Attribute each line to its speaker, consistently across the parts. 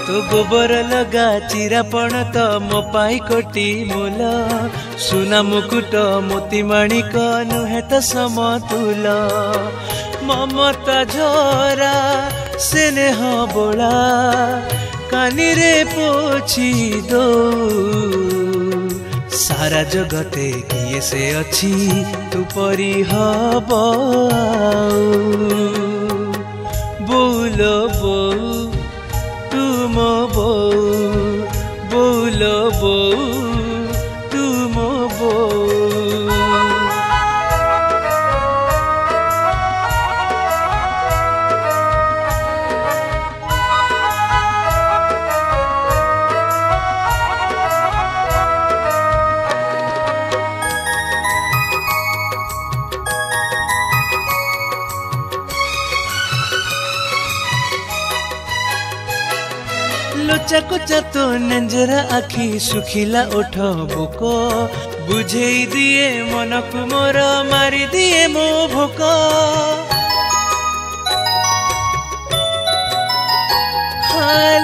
Speaker 1: तो गोबर लगा चिरापण तो मो पाई कोटी मूल सुना मुकुट मोती माणिक नुहे तो समतुल ममता झरा स्नेह बोला कानी रे पोछी दो सारा जगते किए से अच्छी तू परी हब बोल बो तुम बो बोल बो तुम बो लोचा कोचा तो नंजरा आखी सुखिला ओठ बुक बुझे दिए मन को मोर मारी दिए मो भोक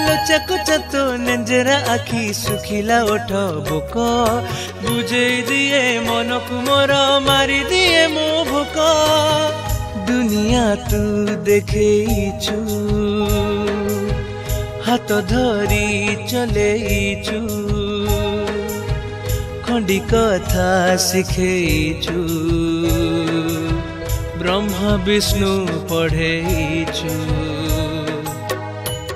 Speaker 1: लोचा कोचा तो नंजरा आखी सुखिला ओठ बुक बुझे दिए मन को मोर मारी दिए मो भोक दुनिया तू देखेइछु हाथ धरी चलेइछु खंडी कथा शिखेइछु ब्रह्मा विष्णु पढ़ेइछु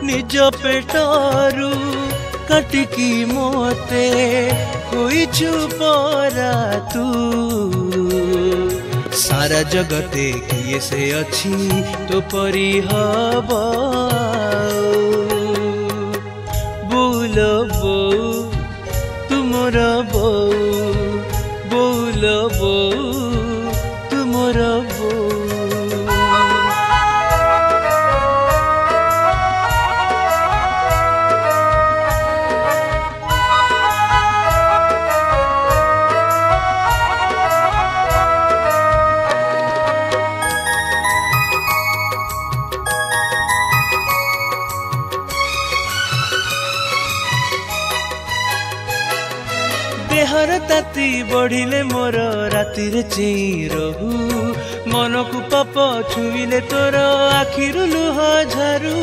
Speaker 1: निज पेटरू काटिकी मोते होइछु परा तू सारा जगते किए से अच्छी तो परी हब बोल बो तुमर बो बोल बो तुमर बो देहर ताती बढ़िले मोर राति रे चेई रहू मन को पाप छुईले तोर आखिरु लुह झारू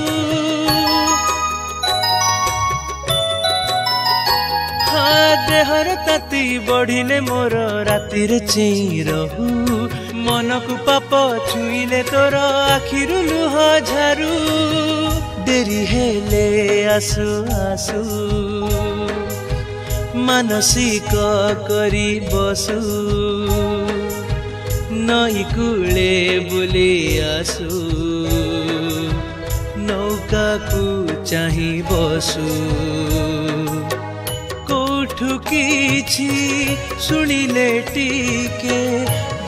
Speaker 1: देहर ताती बढ़िले मोर राति रे चेई रहू मन को पाप छुईले तोर आखिरु लुह झारू डेरी हेले आसु आसु मानसिक करी बसु नई कूले बुले आसु नौका को चाही बसु कोठु किछि सुनिले टीके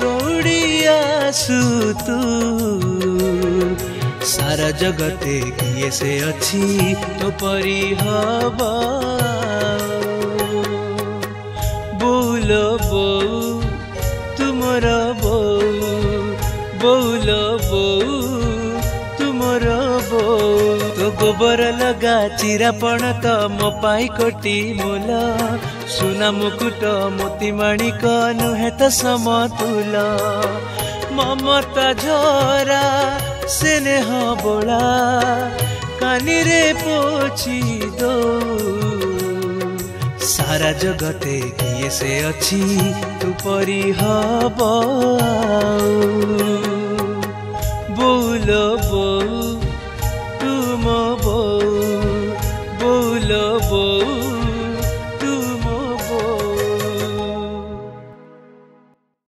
Speaker 1: दौड़ी आसु तू सारा जगते किए से अच्छी तो परी हब बोल बो तुमर बो बोल बो तुमर बो तो गोबर लगा चिरापण तो मो पाई कोटी मूल सुना मुकुट मोती माणिक नुहे तो समतुल ममता झरा स्नेह बोला कानी रे पोछी दो सारा जगते किए से अच्छी तू परी हब।